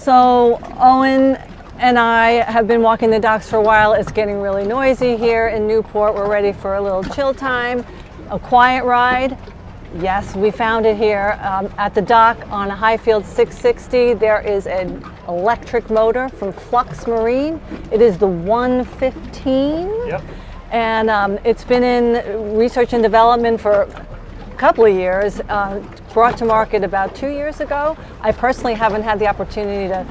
So Owen and I have been walking the docks for a while. It's getting really noisy here in Newport. We're ready for a little chill time, a quiet ride. Yes, we found it here at the dock on a Highfield 660. There is an electric motor from Flux Marine. It is the 115. Yep. And it's been in research and development for a couple of years. Brought to market about 2 years ago. I personally haven't had the opportunity to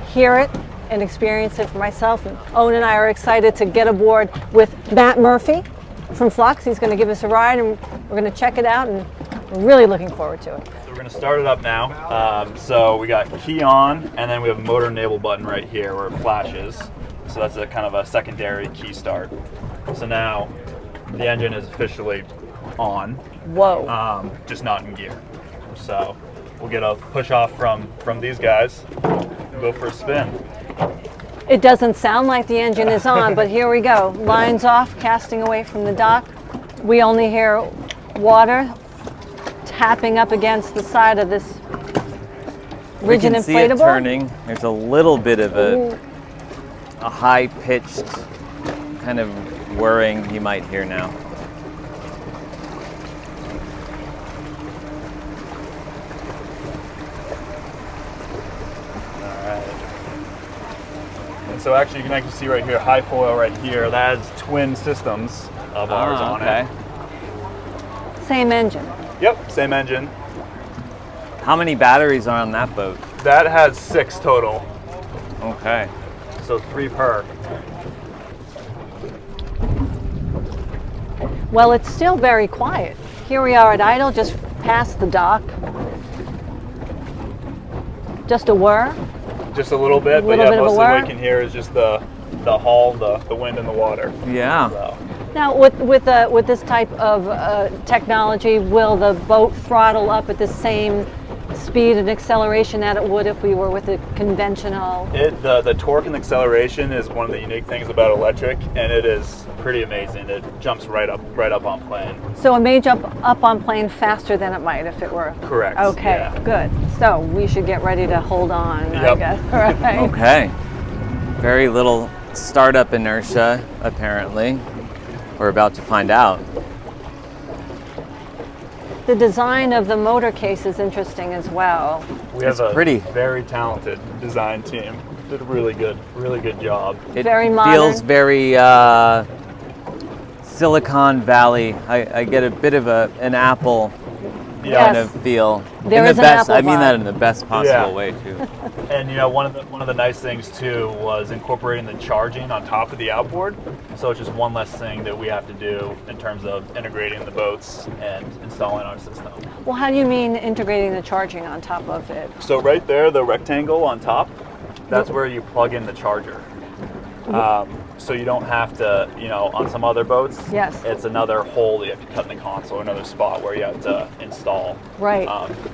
hear it and experience it for myself. And Owen and I are excited to get aboard with Matt Murphy from Flux. He's going to give us a ride, and we're going to check it out, and we're really looking forward to it. So we're going to start it up now. So we got key on, and then we have a motor enable button right here where it flashes. So that's a kind of a secondary key start. So now the engine is officially on. Whoa. Just not in gear. So we'll get a push off from these guys and go for a spin. It doesn't sound like the engine is on, but here we go. Lines off, casting away from the dock. We only hear water tapping up against the side of this rigid inflatable. We can see it turning. There's a little bit of a high-pitched kind of whirring you might hear now. So actually, you can actually see right here, high foil right here. That has twin systems of ours on it. Same engine. Yep, same engine. How many batteries are on that boat? That has 6 total. Okay. So 3 per. Well, it's still very quiet. Here we are at idle, just past the dock. Just a whir. Just a little bit, but yeah, most of what you can hear is just the hull, the wind, and the water. Yeah. So. Now, with this type of technology, will the boat throttle up at the same speed and acceleration that it would if we were with a conventional? The torque and acceleration is one of the unique things about electric, and it is pretty amazing. It jumps right up on plane. So it may jump up on plane faster than it might if it were. Correct. Okay, yeah. Good. So we should get ready to hold on, Yep. I guess. Right. Okay. Very little startup inertia, apparently. We're about to find out. The design of the motor case is interesting as well. We have a pretty. very talented design team. Did a really good job. It very modern. Feels very Silicon Valley. I get a bit of an Apple kind of feel. There in is the an best. Apple I mean vibe. that in the best possible way too. And one of the nice things too was incorporating the charging on top of the outboard. So it's just one less thing that we have to do in terms of integrating the boats and installing our system. Well, how do you mean integrating the charging on top of it? So right there, the rectangle on top, that's where you plug in the charger. So you don't have to, on some other boats, Yes. it's another hole that you have to cut in the console, another spot where you have to install Right.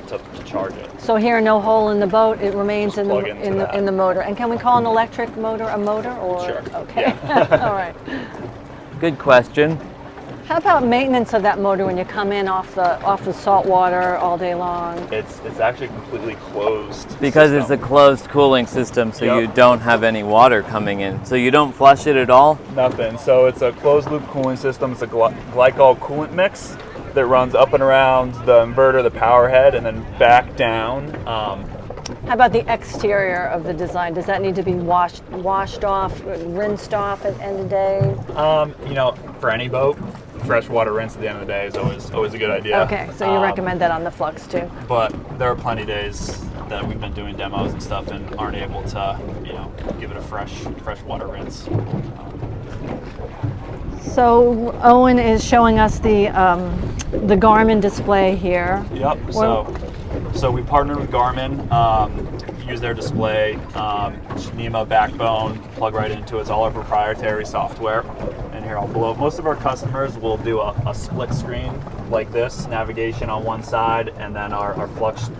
to charge it. So here, no hole in the boat. It remains in plug the into that. in the motor. And can we call an electric motor a motor, or Sure. okay? All right. Good question. How about maintenance of that motor when you come in off the salt water all day long? It's actually completely closed. Because system. it's a closed cooling system, so Yep. you don't have any water coming in. So you don't flush it at all? Nothing. So it's a closed loop cooling system. It's a glycol coolant mix that runs up and around the inverter, the power head, and then back down. How about the exterior of the design? Does that need to be washed off, rinsed off at the end of the day? For any boat, freshwater rinse at the end of the day is always a good idea. Okay, so you recommend that on the Flux too? But there are plenty of days that we've been doing demos and stuff and aren't able to, give it a fresh water rinse. So Owen is showing us the Garmin display here. Yep. So we partnered with Garmin, use their display, NEMA backbone, plug right into it. It's all our proprietary software. And here I'll blow up. Most of our customers will do a split screen like this, navigation on one side, and then our Flux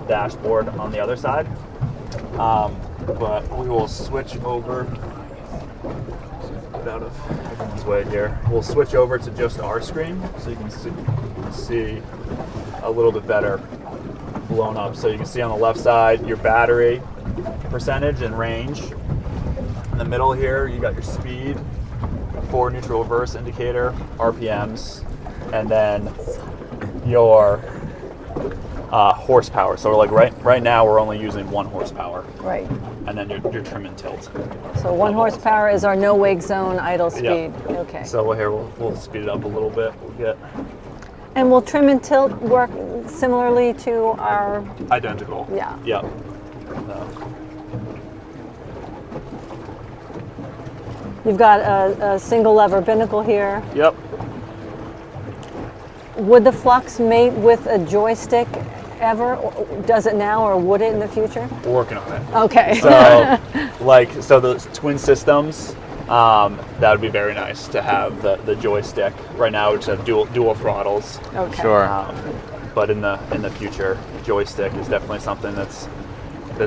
dashboard on the other side. But we will switch over. Get out of everyone's way here. We'll switch over to just our screen so you can see a little bit better blown up. So you can see on the left side your battery, percentage and range. In the middle here, you got your speed, forward, neutral, reverse indicator, RPMs, and then your horsepower. So like right now we're only using 1 horsepower. Right. And then your trim and tilt. So 1 horsepower is our no wake zone idle speed. Yep. Okay. So here we'll speed it up a little bit. We'll get And will trim and tilt work similarly to our? identical. Yeah. Yep. So, You've got a single lever binnacle here. yep. Would the Flux mate with a joystick ever? Does it now, or would it in the future? We're working on it. Okay. So those twin systems, that would be very nice to have the joystick. Right now, we just have dual throttles. Okay. Sure. But in the future, joystick is definitely something that's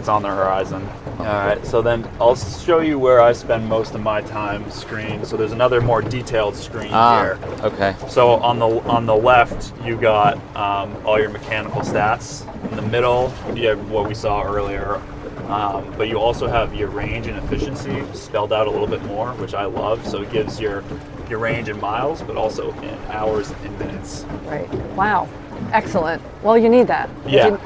on the horizon. All right, so then I'll show you where I spend most of my time screen. So there's another more detailed screen here. Okay. So on the left, you got all your mechanical stats. In the middle, you have what we saw earlier, but you also have your range and efficiency spelled out a little bit more, which I love. So it gives your range in miles, but also in hours and minutes. Right. Wow. Excellent. Well, you need that. Yeah.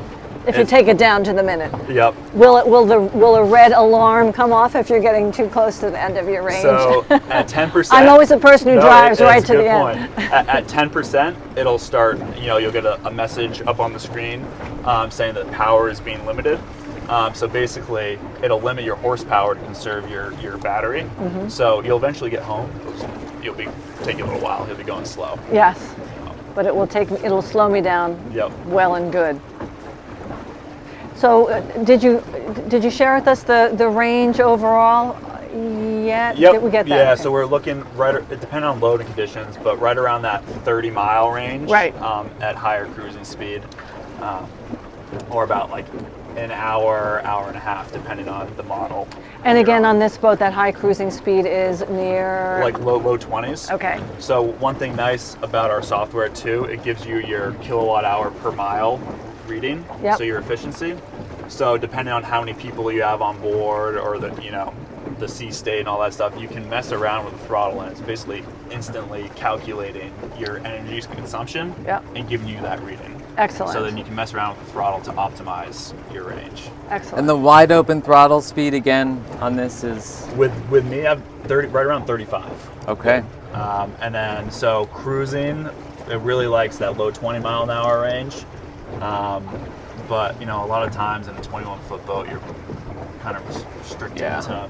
If you take it down to the minute. Yep. Will a red alarm come off if you're getting too close to the end of your range? So at 10%, I'm always the person who drives right to the point. end. At 10%, it'll start. You'll get a message up on the screen saying that power is being limited. So basically, it'll limit your horsepower to conserve your battery. Mm-hmm. So you'll eventually get home. You'll be taking a little while. You'll be going slow. Yes, but it'll slow me down. Yep. Well and good. So did you share with us the range overall yet? Yep. Did we get that? Yeah. Okay. So we're looking it depends on loading conditions, but right around that 30-mile range. Right. At higher cruising speed, or about like an hour and a half, depending on the model. And again, on this boat, that high cruising speed is near like low 20s. Okay. So one thing nice about our software too, it gives you your kilowatt hour per mile reading. Yep. So your efficiency. So depending on how many people you have on board, or the sea state and all that stuff, you can mess around with the throttle, and it's basically instantly calculating your energy consumption. Yep. And giving you that reading. Excellent. So then you can mess around with the throttle to optimize your range. Excellent. And the wide open throttle speed again on this is? With me, I have right around 35. Okay. And then so cruising, it really likes that low 20-mile-an-hour range. But a lot of times in a 21-foot boat, you're kind of restricted to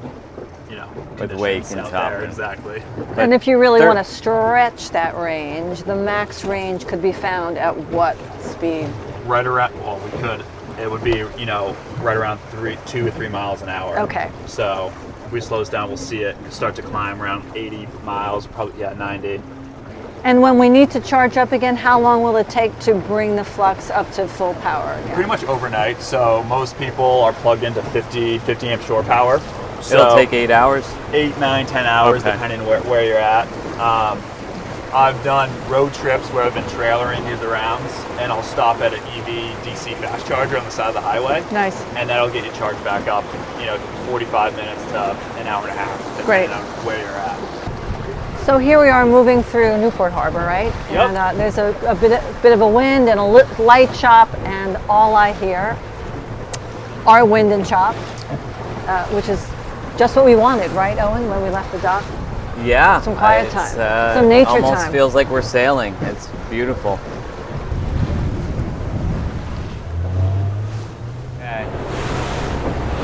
with wake conditions and out top. there. Exactly. And if you really There- want to stretch that range, the max range could be found at what speed? Right around. Well, we could. It would be right around 2 to 3 miles an hour. Okay. So if we slow this down, we'll see it start to climb around 80 miles, probably 90. And when we need to charge up again, how long will it take to bring the Flux up to full power again? Pretty much overnight. So most people are plugged into 50 amp shore power. So It'll take 8 hours? 8, 9, 10 hours, Okay. depending where you're at. I've done road trips where I've been trailering these arounds, and I'll stop at an EV DC fast charger on the side of the highway. Nice. And that'll get you charged back up, 45 minutes to an hour and a half, depending Great. on where you're at. So here we are moving through Newport Harbor, right? Yep. And there's a bit of a wind and a light chop, and all I hear are wind and chop, which is just what we wanted, right, Owen, when we left the dock? Yeah. Some quiet It's, time. Some nature almost time. feels like we're sailing. It's beautiful. Okay.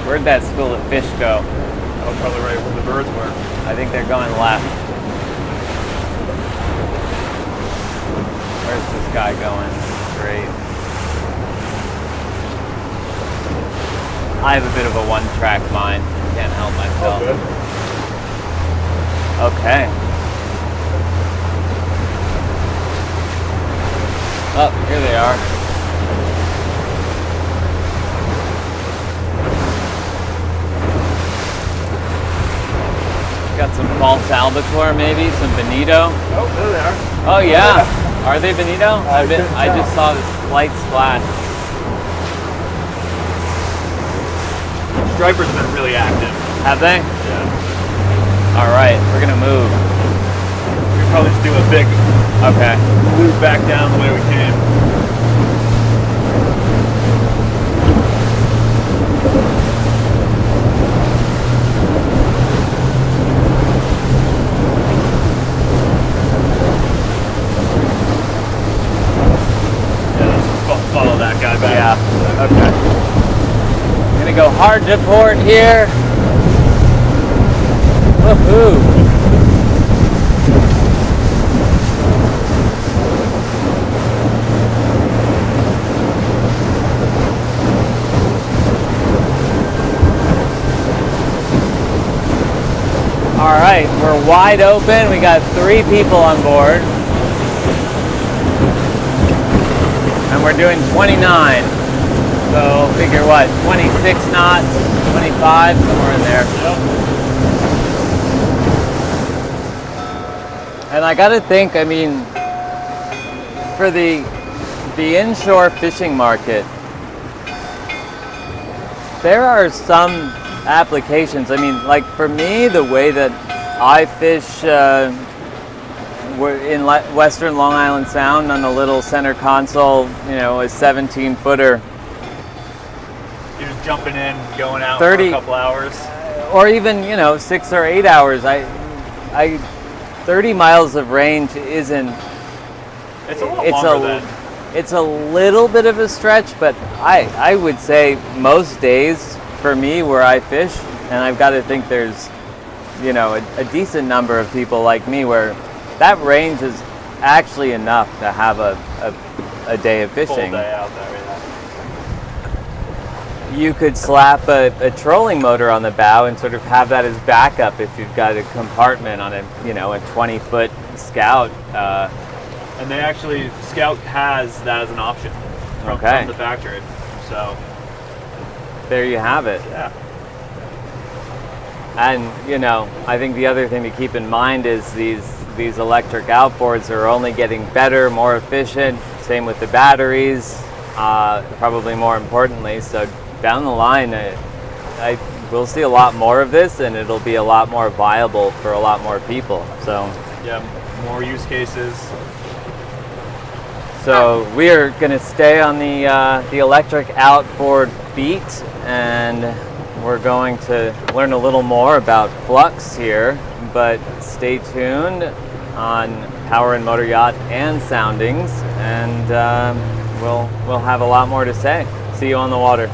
Where'd that school of fish go? That was probably right where the birds were. I think they're going left. Where's this guy going? Straight. I have a bit of a one-track mind. Can't help myself. Good. Okay. Oh, here they are. Got some false albacore, maybe some bonito. Oh, there they are. Oh yeah, are they bonito? I couldn't just tell. saw this slight splash. Striper's been really active. Have they? Yeah. All right, we're gonna move. We could probably just do a big Okay. loop back down the way we came. Follow that guy back. Yeah. Okay. Gonna go hard to port here. Woohoo! All right, we're wide open. We got 3 people on board. And we're doing 29. So figure what, 26 knots, 25, somewhere in there. Yep. And I gotta think, I mean, for the inshore fishing market, there are some applications. I mean, like for me, the way that I fish, we're in Western Long Island Sound on the little center console, you know, a 17-footer. You're just jumping in, going out 30 for a couple hours. Or even, you know, 6 or 8 hours. I 30 miles of range isn't. It's a lot longer than. It's a little bit of a stretch, but I would say most days for me where I fish, and I've got to think there's, you know, a decent number of people like me where that range is actually enough to have a day of fishing. Full day out there, yeah. You could slap a trolling motor on the bow and sort of have that as backup if you've got a compartment on a, you know, a 20-foot Scout. And they actually, Scout has that as an option from the factory. So there you have it. yeah. And, you know, I think the other thing to keep in mind is these electric outboards are only getting better, more efficient. Same with the batteries, probably more importantly. So down the line, we'll see a lot more of this, and it'll be a lot more viable for a lot more people. So yeah, more use cases. So we are going to stay on the electric outboard beat, and we're going to learn a little more about Flux here, but stay tuned on Power and Motor Yacht and Soundings, and we'll have a lot more to say. See you on the water.